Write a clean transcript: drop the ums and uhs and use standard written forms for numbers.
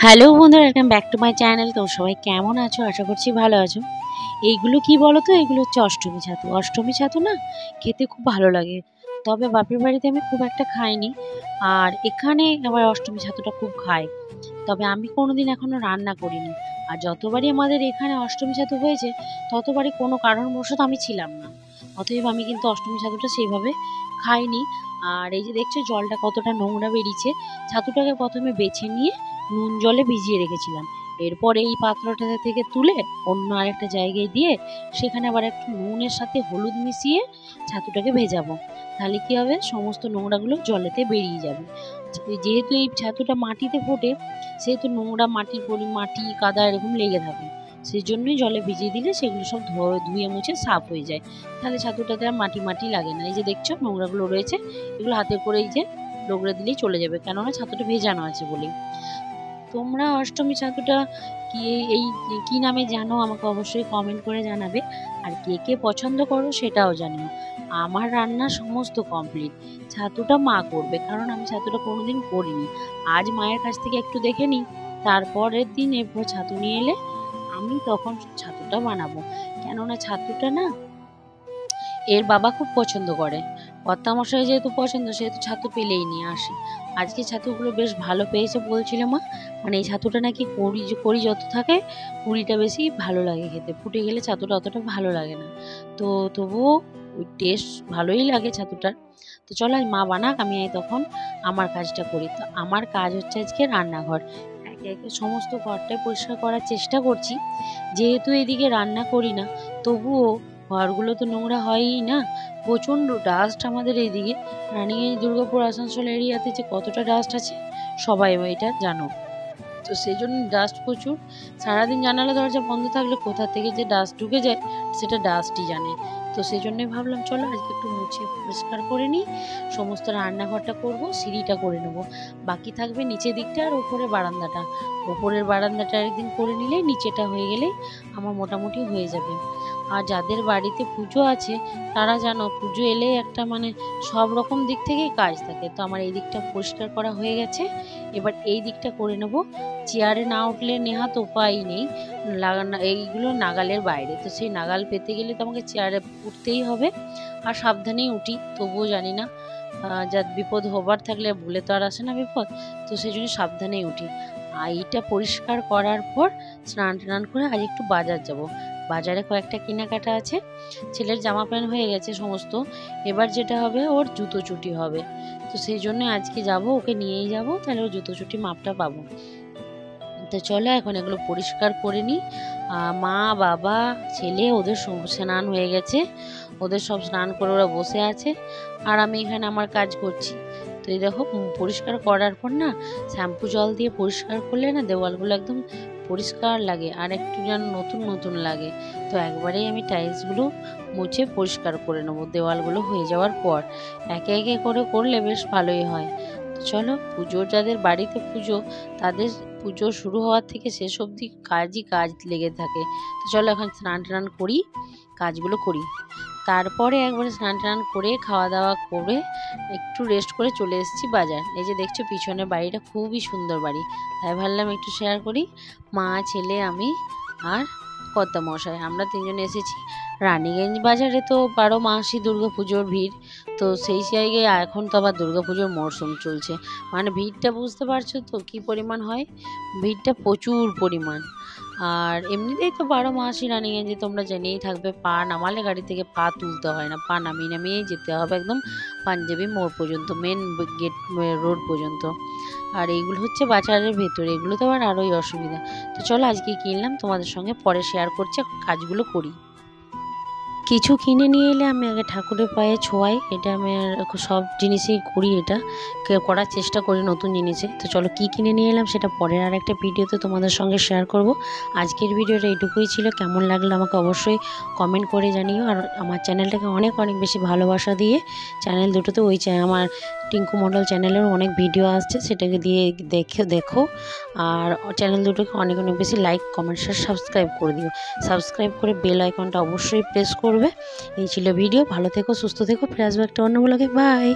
Hello বন্ধুরা, welcome back to my channel. তো সবাই কেমন আছো? আশা করছি ভালো আছো। এইগুলো কি বলো তো, এগুলো হচ্ছে অষ্টমী ছাতু। অষ্টমী ছাতু না খেতে খুব ভালো লাগে, তবে বাপের বাড়িতে আমি খুব একটা খাইনি, আর এখানে আবার অষ্টমী ছাতুটা খুব খাই। তবে আমি কোনোদিন এখনো রান্না করিনি, আর যতবারই আমাদের এখানে অষ্টমী ছাতু হয়েছে ততবারই কোনো কারণবশত আমি ছিলাম না, অতএব আমি কিন্তু অষ্টমী ছাতুটা সেইভাবে খাইনি। আর এই যে দেখছো জলটা কতটা নোংরা বেরিয়েছে, ছাতুটাকে প্রথমে বেছে নিয়ে নুন জলে ভিজিয়ে রেখেছিলাম। এরপর এই পাত্রটা থেকে তুলে অন্য আরেকটা জায়গায় দিয়ে সেখানে আবার একটু নুনের সাথে হলুদ মিশিয়ে ছাতুটাকে ভেজাবো। তাহলে কি হবে, সমস্ত নোংরাগুলো জলেতে বেরিয়ে যাবে। যেহেতু এই ছাতুটা মাটিতে ফোটে, সেহেতু নোংরা মাটি কাদা এরকম লেগে থাকে, সেই জন্যই জলে ভিজিয়ে দিলে সেগুলো সব ধুয়ে মুছে সাফ হয়ে যায়। তাহলে ছাতুটাতে আর মাটি মাটি লাগে না। এই যে দেখছো নোংরাগুলো রয়েছে, এগুলো হাতে করে এই যে ডগরে দিলেই চলে যাবে, কেননা ছাতুটা ভেজানো আছে বলেই। তোমরা অষ্টমী ছাতুটা কি এই কি নামে জানো আমাকে অবশ্যই কমেন্ট করে জানাবে, আর কে কে পছন্দ করো সেটাও জানিও। আমার রান্না সমস্ত কমপ্লিট, ছাতুটা মা করবে, কারণ আমি ছাতুটা কোনোদিন করিনি। আজ মায়ের কাছ থেকে একটু দেখে নিই, তারপরের দিন এরপর ছাতু নিয়ে এলে আমি তখন ছাতুটা বানাবো। কেননা ছাতুটা না এর বাবা খুব পছন্দ করে, কর্তামশাই যেহেতু পছন্দ সেহেতু ছাতু পেলেই নিয়ে আসে। আজকে ছাতুগুলো বেশ ভালো পেয়েছে বলছিল মা, মানে এই ছাতুটা নাকি কড়ি যত থাকে কুড়িটা বেশি ভালো লাগে খেতে, ফুটে গেলে ছাতুটা অতটা ভালো লাগে না। তো তবুও ওই টেস্ট ভালোই লাগে ছাতুটার। তো চলো আজ মা বানাক, আমি তখন আমার কাজটা করি। তো আমার কাজ হচ্ছে আজকে রান্নাঘর, একে একে সমস্ত ঘরটাই পরিষ্কার করার চেষ্টা করছি। যেহেতু এদিকে রান্না করি না, তবুও ঘরগুলো তো নোংরা হয়ই না, প্রচণ্ড ডাস্ট আমাদের এইদিকে। রানীগঞ্জ, দুর্গাপুর, আসানসোল এরিয়াতে যে কতটা ডাস্ট আছে সবাই এটা জানো। তো সেই জন্য ডাস্ট প্রচুর, সারাদিন জানালা দরজা বন্ধ থাকলে কোথা থেকে যে ডাস্ট ঢুকে যায় সেটা ডাস্টই জানে। তো সেই জন্যই ভাবলাম চলো আজকে একটু মুছে পরিষ্কার করে নিই। সমস্ত রান্নাঘরটা করব, সিঁড়িটা করে নেব, বাকি থাকবে নিচের দিকটা আর উপরে বারান্দাটা। উপরের বারান্দাটা একদিন করে নিলেই নিচেটা হয়ে গেলেই আমার মোটামুটি হয়ে যাবে। আর যাদের বাড়িতে পুজো আছে তারা জানো, পুজো এলে একটা মানে সব রকম দিক থেকেই কাজ থাকে। তো আমার এই দিকটা পরিষ্কার করা হয়ে গেছে, এবার এই দিকটা করে নেব। চেয়ারে না উঠলে নেহাত উপায় নেই, এইগুলো নাগালের বাইরে, তো সেই নাগাল পেতে গেলে তো আমাকে চেয়ারে উঠতেই হবে। আর সাবধানেই উঠি, তবুও জানি না, যা বিপদ হবার থাকলে ভুলে তো আর আসে না বিপদ, তো সেই জন্য সাবধানেই উঠি। আর এইটা পরিষ্কার করার পর স্নান টান করে আজ একটু বাজার যাব। বাজারে কয়েকটা কেনাকাটা আছে, ছেলের জামা প্যান্ট হয়ে গেছে সমস্ত, এবার যেটা হবে ওর জুতো চুটি হবে। তো সেই জন্য আজকে যাব, ওকে নিয়েই যাব, তাহলে ওর জুতো চুটি মাপটা পাবো। তো চলো এখন এগুলো পরিষ্কার করে নিই। মা, বাবা, ছেলে ওদের সব স্নান হয়ে গেছে, ওদের সব স্নান করে ওরা বসে আছে, আর আমি এখানে আমার কাজ করছি। তো এই দেখো পরিষ্কার করার পর না শ্যাম্পু জল দিয়ে পরিষ্কার করলে না দেওয়ালগুলো একদম পরিষ্কার লাগে, আর একটু যেন নতুন নতুন লাগে। তো একবারেই আমি টাইলসগুলো মুছে পরিষ্কার করে নেবো দেওয়ালগুলো হয়ে যাওয়ার পর। একে একে করে করলে বেশ ভালোই হয়। তো চলো, পুজোর যাদের বাড়িতে পুজো, তাদের পুজো শুরু হওয়ার থেকে শেষ অবধি কাজ লেগে থাকে। তো চলো এখন স্নান টান করি, কাজগুলো করি। তারপরে একবারে স্নান টান করে খাওয়া দাওয়া করে একটু রেস্ট করে চলে এসেছি বাজার। এই যে দেখছো পিছনের বাড়িটা খুবই সুন্দর বাড়ি, তাই ভাবলাম একটু শেয়ার করি। মা, ছেলে, আমি আর কর্তামশাই আমরা তিনজনে এসেছি রানীগঞ্জ বাজারে। তো 12 মাসই দুর্গাপুজোর ভিড়, তো সেই জায়গায় এখন তো আবার দুর্গাপুজোর মরশুম চলছে, মানে ভিড়টা বুঝতে পারছো তো কী পরিমাণ হয়, ভিড়টা প্রচুর পরিমাণ। আর এমনিতেই তো 12 মাসই রানীগঞ্জে তোমরা জেনেই থাকবে, পা নামালে গাড়ি থেকে পা তুলতে হয় না, পা নামিয়ে নামিয়েই যেতে হবে একদম পাঞ্জাবি মোড় পর্যন্ত, মেন গেট রোড পর্যন্ত। আর এইগুলো হচ্ছে বাজারের ভেতরে, এগুলো তো আরোই অসুবিধা। তো চলো আজকে কিনলাম, তোমাদের সঙ্গে পরে শেয়ার করছি, কাজগুলো করি। কিছু কিনে নিয়ে এলে আমি আগে ঠাকুরের পায়ে ছোঁয়াই, এটা আমি সব জিনিসেই করি, এটা করার চেষ্টা করি নতুন জিনিসে। তো চলো কি কিনে নিয়ে এলাম সেটা পরের আর একটা ভিডিওতে তোমাদের সঙ্গে শেয়ার করব। আজকের ভিডিওটা এইটুকুই ছিল, কেমন লাগলো আমাকে অবশ্যই কমেন্ট করে জানিও। আর আমার চ্যানেলটাকে অনেক অনেক বেশি ভালোবাসা দিয়ে চ্যানেল দুটোতে আমার টিঙ্কু মণ্ডল চ্যানেলের অনেক ভিডিও আসছে, সেটাকে দিয়ে দেখো। আর চ্যানেল দুটোকে অনেক অনেক বেশি লাইক, কমেন্ট, সাবস্ক্রাইব করে দিও। সাবস্ক্রাইব করে বেল আইকনটা অবশ্যই প্রেস করবে। এই ছিল ভিডিও, ভালো থেকো, সুস্থ থেকো, ফিরে আসবো একটা অন্য ব্লগে। বাই।